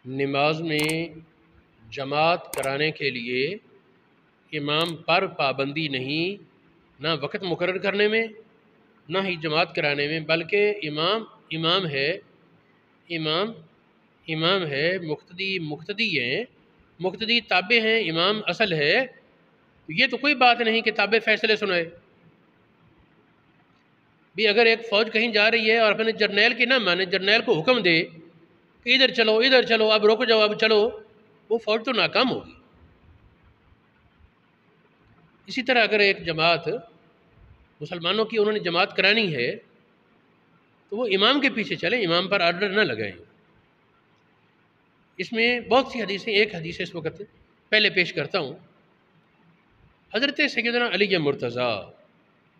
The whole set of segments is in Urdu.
نماز میں جماعت کرانے کے لیے امام پر پابندی نہیں، نہ وقت مقرر کرنے میں نہ ہی جماعت کرانے میں، بلکہ امام ہے، امام امام ہے، مقتدی ہیں، مقتدی تابع ہیں، امام اصل ہے۔ یہ تو کوئی بات نہیں کہ تابع فیصلے سنائے۔ بھی اگر ایک فوج کہیں جا رہی ہے اور اپنے جرنیل کی نہ مانے، جرنیل کو حکم دے کہ ادھر چلو، اب رک جاؤ، اب چلو، وہ فوج تو ناکام ہوگی۔ اسی طرح اگر ایک جماعت مسلمانوں کی انہوں نے جماعت کرانی ہے تو وہ امام کے پیچھے چلیں، امام پر آرڈر نہ لگائیں۔ اس میں بہت سی حدیثیں، ایک حدیث اس وقت پہلے پیش کرتا ہوں۔ حضرت سیدنا علی مرتضیٰ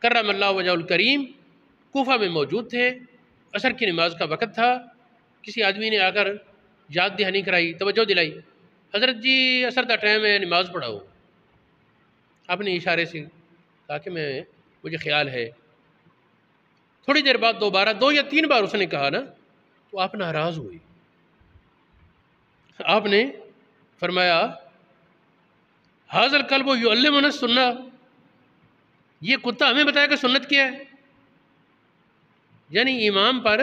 کرم اللہ وجہ الکریم کوفہ میں موجود تھے، عصر کی نماز کا وقت تھا، کسی آدمی نے آ کر یاد دہانی کرائی، توجہ دلائی، حضرت جی عصر کا ٹائم ہے، نماز پڑھاؤ۔ آپ نے اشارے سے کہا کہ مجھے خیال ہے۔ تھوڑی دیر بعد دوبارہ 2 یا 3 بار اس نے کہا نا، تو آپ ناراض ہوئی۔ آپ نے فرمایا حاضر الکلب یعلمنا السنہ، یہ کتا ہمیں بتایا کہ سنت کیا ہے۔ یعنی امام پر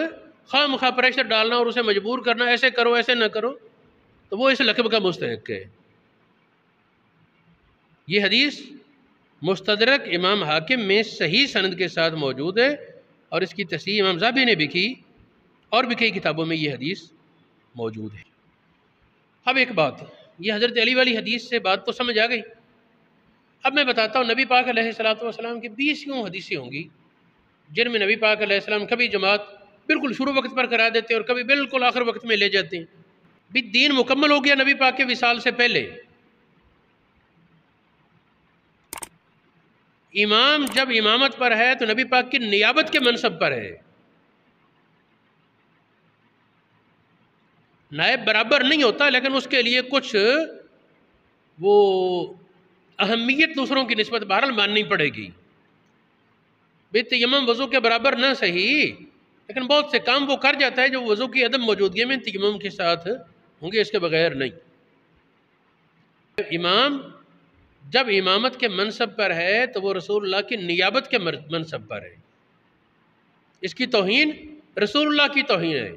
خواہ مخواہ پریشر ڈالنا اور اسے مجبور کرنا، ایسے کرو ایسے نہ کرو، تو وہ اس لقب کا مستحق ہے۔ یہ حدیث مستدرک امام حاکم میں صحیح سند کے ساتھ موجود ہے، اور اس کی تصحیح امام ذہبی نے بھی کی، اور بھی کئی کتابوں میں یہ حدیث موجود ہے۔ اب ایک بات، یہ حضرت علی والی حدیث سے بات تو سمجھ آ گئی۔ اب میں بتاتا ہوں نبی پاک علیہ السلام کی 20 حدیثیں ہوں گی جن میں نبی پاک علیہ السلام کبھی جماعت بالکل شروع وقت پر کرا دیتے اور کبھی بالکل آخر وقت میں لے جاتے ہیں۔ بھی دین مکمل ہو گیا نبی پاک کے وصال سے پہلے۔ امام جب امامت پر ہے تو نبی پاک کی نیابت کے منصب پر ہے، نائب برابر نہیں ہوتا، لیکن اس کے لیے کچھ وہ اہمیت دوسروں کی نسبت بہرحال ماننی پڑے گی۔ بے تیمم وضو کے برابر نہ صحیح، لیکن بہت سے کام وہ کر جاتا ہے جو وضو کی عدم موجودگی میں تیمم کے ساتھ ہوں گے، اس کے بغیر نہیں۔ امام جب امامت کے منصب پر ہے تو وہ رسول اللہ کی نیابت کے منصب پر ہے۔ اس کی توہین رسول اللہ کی توہین ہے،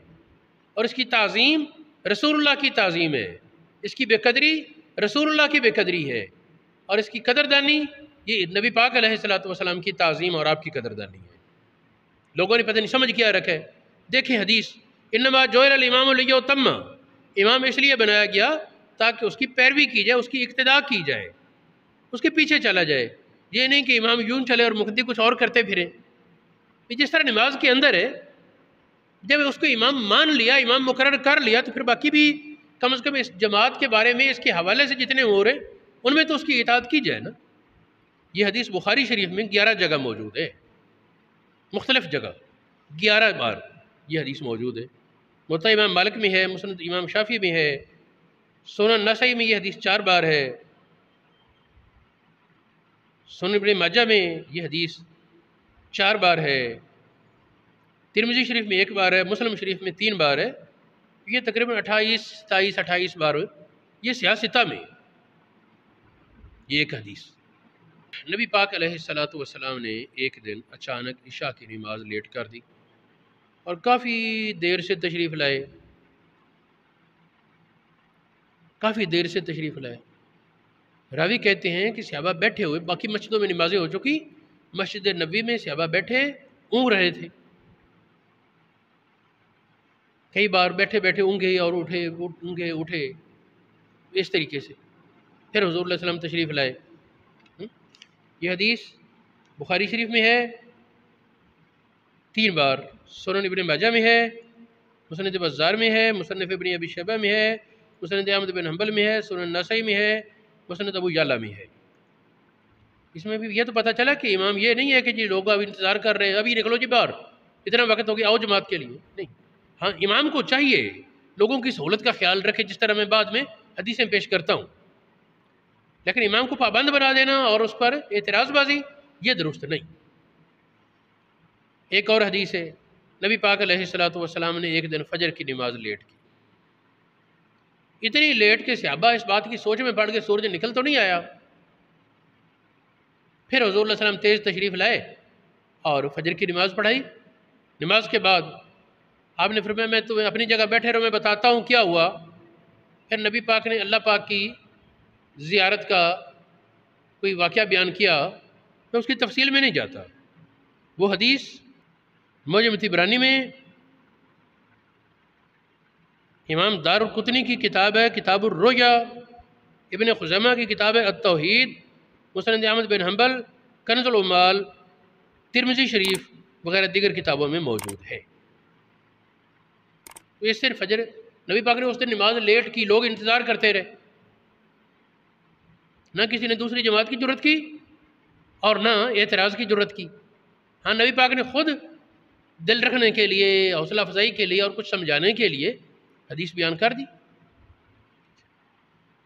اور اس کی تعظیم رسول اللہ کی تعظیم ہے، اس کی بے قدری رسول اللہ کی بے قدری ہے، اور اس کی قدردانی یہ نبی پاک علیہ السلام کی تعظیم اور آپ کی قدردانی ہے۔ لوگوں نے پتہ نہیں سمجھ کیا رکھا ہے۔ دیکھیں حدیث، انما جعل الامام لیؤتم، امام اس لیے بنایا گیا تاکہ اس کی پیروی کی جائے، اس کی اقتداء کی جائے، اس کے پیچھے چلا جائے۔ یہ نہیں کہ امام یوں چلے اور مقتدی کچھ اور کرتے پھریں۔ جس طرح نماز کے اندر ہے، جب اس کو امام مان لیا، امام مقرر کر لیا، تو پھر باقی بھی کم از کم اس جماعت کے بارے میں، اس کے حوالے سے جتنے ہو رہے ان میں تو اس کی اطاعت کی جائے نا۔ یہ حدیث بخاری شریف میں 11 جگہ موجود ہے، مختلف جگہ 11 بار یہ حدیث موجود ہے۔ موطا امام مالک میں ہے، مسند امام شافعی میں ہے، سنن نسائی میں یہ حدیث 4 بار ہے، سنن ابن ماجہ میں یہ حدیث 4 بار ہے، ترمذی شریف میں 1 بار ہے، مسلم شریف میں 3 بار ہے۔ یہ تقریباً 28 بار یہ سیاستہ میں یہ ایک حدیث۔ نبی پاک علیہ السلام نے ایک دن اچانک عشاء کی نماز لیٹ کر دی اور کافی دیر سے تشریف لائے۔ راوی کہتے ہیں کہ صحابہ بیٹھے ہوئے، باقی مسجدوں میں نمازیں ہو چکی، مسجد نبوی میں صحابہ بیٹھے اونگ رہے تھے۔ کئی بار بیٹھے بیٹھے اونگے اور اٹھے اس طریقے سے، پھر حضور علیہ السلام تشریف لائے۔ یہ حدیث بخاری شریف میں ہے 3 بار، سنن ابن ماجہ میں ہے، مسند بزار میں ہے، مصنف ابن ابی شیبہ میں ہے، مسند احمد بن حنبل میں ہے، سنن نسائی میں ہے، مسند ابو یعلا میں ہے۔ اس میں بھی یہ تو پتہ چلا کہ امام یہ نہیں ہے کہ جی لوگ اب انتظار کر رہے ہیں، ابھی نکلو جی باہر، اتنا وقت ہو گیا، آؤ جماعت کے لیے، نہیں۔ ہاں امام کو چاہیے لوگوں کی سہولت کا خیال رکھے، جس طرح میں بعد میں حدیثیں پیش کرتا ہوں، لیکن امام کو پابند بنا دینا اور اس پر اعتراض بازی یہ درست نہیں۔ ایک اور حدیث ہے، نبی پاک علیہ السلام نے ایک دن فجر کی نماز لیٹ کی، اتنی لیٹ کہ صحابہ اس بات کی سوچ میں پڑ کے سورج نکل تو نہیں آیا۔ پھر حضور علیہ السلام تیز تشریف لائے اور فجر کی نماز پڑھائی۔ نماز کے بعد آپ نے فرمایا میں تمہیں اپنی جگہ بیٹھے رہو، میں بتاتا ہوں کیا ہوا۔ پھر نبی پاک نے اللہ پاک کی زیارت کا کوئی واقعہ بیان کیا، میں اس کی تفصیل میں نہیں جاتا۔ وہ حدیث معجم طبرانی میں، امام دار القطنی کی کتاب ہے کتاب الرؤیا، ابن خزیمہ کی کتاب ہے التوحید، مسند احمد بن حنبل، کنز العمال، ترمذی شریف وغیرہ دیگر کتابوں میں موجود ہے۔ تو اس سے فجر نبی پاک نے اس دن نماز لیٹ کی، لوگ انتظار کرتے رہے، نہ کسی نے دوسری جماعت کی جرت کی اور نہ اعتراض کی جرت کی۔ ہاں نبی پاک نے خود دل رکھنے کے لیے، حوصلہ افزائی کے لیے اور کچھ سمجھانے کے لیے حدیث بیان کر دی۔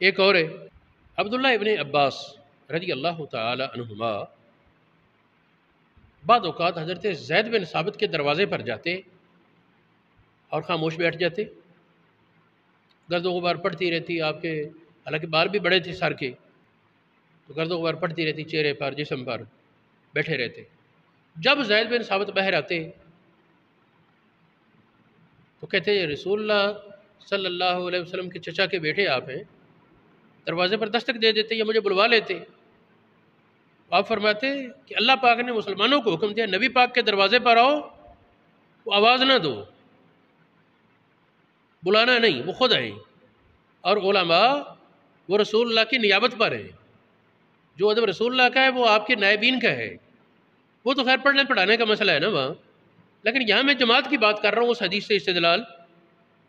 ایک اور ہے عبداللہ ابن عباس رضی اللہ تعالی عنہما بعض اوقات حضرت زید بن ثابت کے دروازے پر جاتے اور خاموش بیٹھ جاتے، گرد و غبار پڑتی رہتی آپ کے، حالانکہ بال بھی بڑے تھے سر کے، تو گرد و غبار پڑتی رہتی چہرے پر، جسم پر، بیٹھے رہتے۔ جب زید بن ثابت باہر آتے تو کہتے ہیں رسول اللہ صلی اللہ علیہ وسلم کے چچا کے بیٹے آپ ہیں، دروازے پر دستک دے دیتے یا مجھے بلوا لیتے۔ آپ فرماتے کہ اللہ پاک نے مسلمانوں کو حکم دیا نبی پاک کے دروازے پر آؤ، وہ آواز نہ دو، بلانا نہیں، وہ خود آئیں، اور علماء وہ رسول اللہ کی نیابت پر ہیں، جو ادب رسول اللہ کا ہے وہ آپ کے نائبین کا ہے۔ وہ تو خیر پڑھنے پڑھانے کا مسئلہ ہے نا وہاں، لیکن یہاں میں جماعت کی بات کر رہا ہوں اس حدیث سے استدلال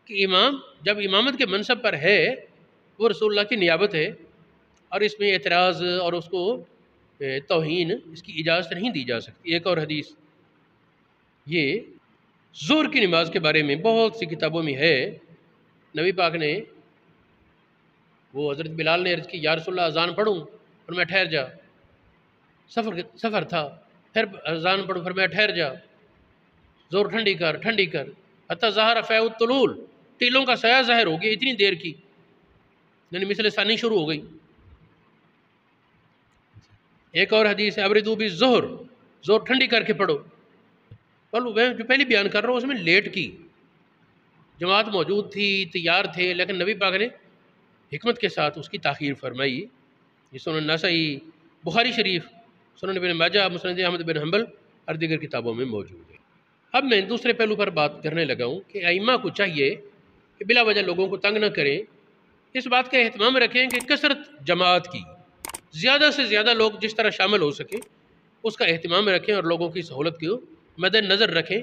کہ امام جب امامت کے منصب پر ہے وہ رسول اللہ کی نیابت ہے، اور اس میں اعتراض اور اس کو توہین اس کی اجازت نہیں دی جا سکتی۔ ایک اور حدیث یہ ظہر کی نماز کے بارے میں بہت سی کتابوں میں ہے، نبی پاک نے وہ حضرت بلال نے عرض کی یا رسول اللہ اذان پڑھوں، فرمایا ٹھہر جا، سفر تھا، پھر اذان پڑھوں، فرمایا ٹھہر جا، زور ٹھنڈی کر حتی ظہر فیء الطلول، تیلوں کا سایہ ظاہر ہو گیا اتنی دیر کی، یعنی مثل ثانی شروع ہو گئی۔ ایک اور حدیث ہے ابردو بالظہر، زور ٹھنڈی کر کے پڑھو۔ میں جو پہلی بیان کر رہا ہوں اس میں لیٹ کی، جماعت موجود تھی، تیار تھے، لیکن نبی پاک نے حکمت کے ساتھ اس کی تاخیر فرمائی۔ یہ سنن نسائی، بخاری شریف، سنن ابن ماجہ، مسند احمد بن حنبل اور دیگر کتابوں میں موجود ہے۔ اب میں دوسرے پہلو پر بات کرنے لگا ہوں کہ ائمہ کو چاہیے کہ بلا وجہ لوگوں کو تنگ نہ کریں، اس بات کا اہتمام رکھیں کہ کثرت جماعت کی، زیادہ سے زیادہ لوگ جس طرح شامل ہو سکیں اس کا اہتمام رکھیں اور لوگوں کی سہولت کو مد نظر رکھیں،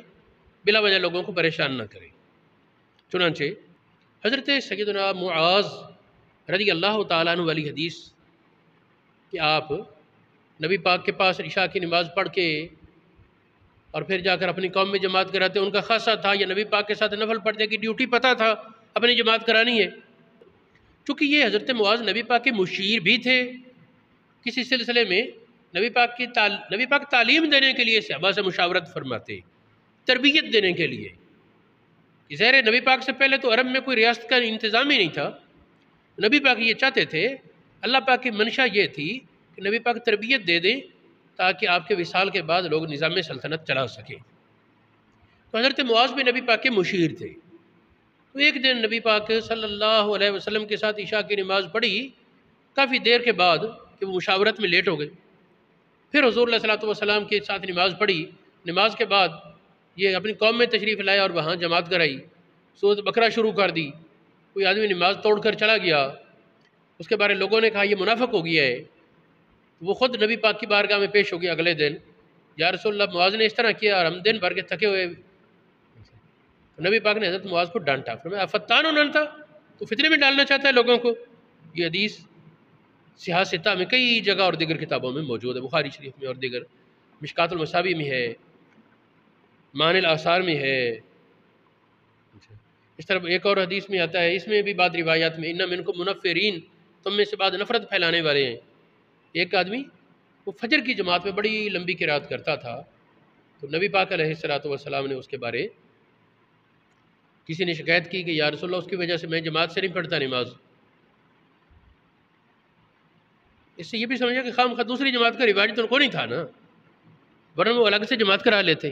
بلا وجہ لوگوں کو پریشان نہ کریں۔ چنانچہ حضرت سیدنا معاذ رضی اللہ تعالیٰ عنہ والی حدیث کہ آپ نبی پاک کے پاس عشاء کی نماز پڑھ کے اور پھر جا کر اپنی قوم میں جماعت کراتے، ان کا خاصہ تھا یا نبی پاک کے ساتھ نفل پڑھنے کی ڈیوٹی پتہ تھا اپنی جماعت کرانی ہے۔ چونکہ یہ حضرت معاذ نبی پاک کے مشیر بھی تھے، کسی سلسلے میں نبی پاک تعلیم دینے کے لیے صحابہ سے مشاورت فرماتے، تربیت دینے کے لیے۔ ظاہر نبی پاک سے پہلے تو عرب میں کوئی ریاست کا انتظام ہی نہیں تھا، نبی پاک یہ چاہتے تھے، اللہ پاک کی منشا یہ تھی کہ نبی پاک تربیت دے دیں تاکہ آپ کے وصال کے بعد لوگ نظام سلطنت چلا سکیں۔ تو حضرت معاذ بھی نبی پاک کے مشیر تھے۔ تو ایک دن نبی پاک صلی اللہ علیہ وسلم کے ساتھ عشاء کی نماز پڑھی، کافی دیر کے بعد کہ وہ مشاورت میں لیٹ ہو گئے، پھر حضور علیہ الصلوۃ والسلام کے ساتھ نماز پڑھی، نماز کے بعد یہ اپنی قوم میں تشریف لائے اور وہاں جماعت کرائی، سورۃ بقرہ شروع کر دی، کوئی آدمی نماز توڑ کر چلا گیا، اس کے بارے لوگوں نے کہا یہ منافق ہو گیا ہے، وہ خود نبی پاک کی بارگاہ میں پیش ہو گیا اگلے دن، یا رسول اللہ معاذ نے اس طرح کیا اور ہم دن بھر کے تھکے ہوئے۔ نبی پاک نے حضرت معاذ کو ڈانٹا، فرمایا فتان انتا، تو فتنے میں ڈالنا چاہتا ہے لوگوں کو۔ یہ حدیث صحاح ستہ میں کئی جگہ اور دیگر کتابوں میں موجود ہے، بخاری شریف میں اور دیگر، مشکات المصابیح میں ہے، معانی الاثار میں ہے۔ اس طرح ایک اور حدیث میں آتا ہے، اس میں بھی بعض روایات میں ان منکم منفرین، تم میں سے بعض نفرت پھیلانے والے ہیں۔ ایک آدمی وہ فجر کی جماعت میں بڑی لمبی قرات کرتا تھا، تو نبی پاک علیہ الصلوۃ والسلام نے اس کے بارے کسی نے شکایت کی کہ یا رسول اللہ اس کی وجہ سے میں جماعت سے نہیں پڑھتا نماز، اس سے یہ بھی سمجھا کہ خام خواہ دوسری جماعت کا رواج تو ان کو نہیں تھا نا، ورنہ وہ الگ سے جماعت کرا لیتے۔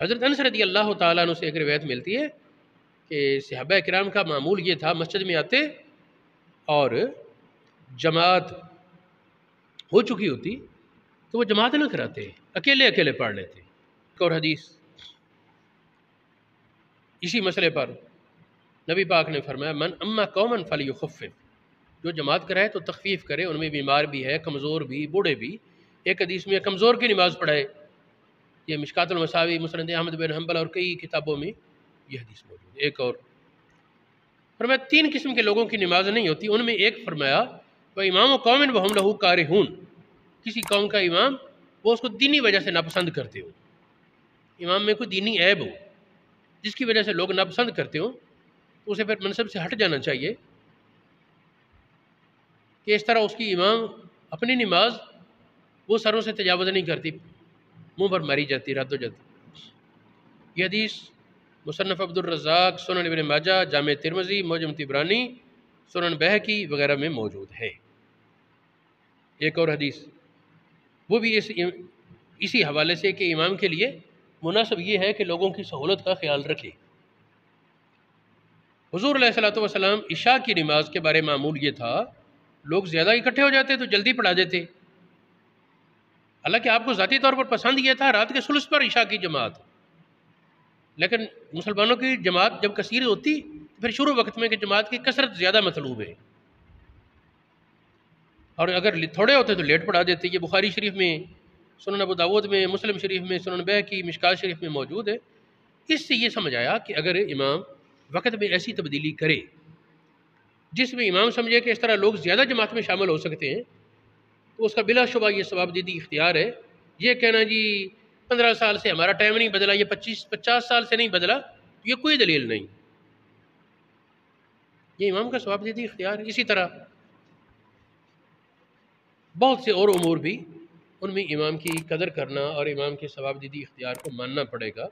حضرت انس رضی اللہ تعالیٰ عنہ سے ایک روایت ملتی ہے کہ صحابہ کرام کا معمول یہ تھا، مسجد میں آتے اور جماعت ہو چکی ہوتی تو وہ جماعت نہ کراتے، اکیلے اکیلے پڑھ لیتے۔ ایک اور حدیث اسی مسئلے پر نبی پاک نے فرمایا من اما قومن فلیخفف، جو جماعت کرائے تو تخفیف کرے، ان میں بیمار بھی ہے، کمزور بھی، بوڑھے بھی۔ ایک حدیث میں کمزور کی نماز پڑھائے، یہ مشکات المساوی، مسند احمد بن حنبل اور کئی کتابوں میں یہ حدیث موجود ہے۔ ایک اور فرمایا 3 قسم کے لوگوں کی نماز نہیں ہوتی، ان میں ایک فرمایا وہ امام و قوم وہم لہو کارہون، کسی قوم کا امام وہ اس کو دینی وجہ سے ناپسند کرتے ہو، امام میں کوئی دینی عیب ہو جس کی وجہ سے لوگ ناپسند کرتے ہو تو اسے پھر منصب سے ہٹ جانا چاہیے، کہ اس طرح اس کی امام اپنی نماز وہ سروں سے تجاوز نہیں کرتی، منہ پر ماری جاتی، رد ہو جاتی۔ یہ حدیث مصنف عبد الرزاق، سنن ابن ماجہ، جامع ترمذی، معجم طبرانی، سنن بہقی وغیرہ میں موجود ہے۔ ایک اور حدیث وہ بھی اسی حوالے سے کہ امام کے لیے مناسب یہ ہے کہ لوگوں کی سہولت کا خیال رکھے۔ حضور علیہ الصلوۃ والسلام عشاء کی نماز کے بارے معمول یہ تھا، لوگ زیادہ اکٹھے ہو جاتے تو جلدی پڑھا دیتے، حالانکہ آپ کو ذاتی طور پر پسند یہ تھا رات کے ثلث پر عشاء کی جماعت، لیکن مسلمانوں کی جماعت جب کثیر ہوتی پھر شروع وقت میں کہ جماعت کی کثرت زیادہ مطلوب ہے، اور اگر تھوڑے ہوتے تو لیٹ پڑھا دیتے۔ یہ بخاری شریف میں، سنن ابو داود میں، مسلم شریف میں، سنن بہقی، مشکات شریف میں موجود ہے۔ اس سے یہ سمجھ آیا کہ اگر امام وقت میں ایسی تبدیلی کرے جس میں امام سمجھے کہ اس طرح لوگ زیادہ جماعت میں شامل ہو سکتے ہیں تو اس کا بلا شبہ یہ ثواب دیدی اختیار ہے۔ یہ کہنا جی 15 سال سے ہمارا ٹائم نہیں بدلا، یہ 50 سال سے نہیں بدلا، یہ کوئی دلیل نہیں، یہ امام کا ثواب دیدی اختیار ہے۔ اسی طرح بہت سے اور امور بھی ان میں امام کی قدر کرنا اور امام کے ثواب دیدی اختیار کو ماننا پڑے گا۔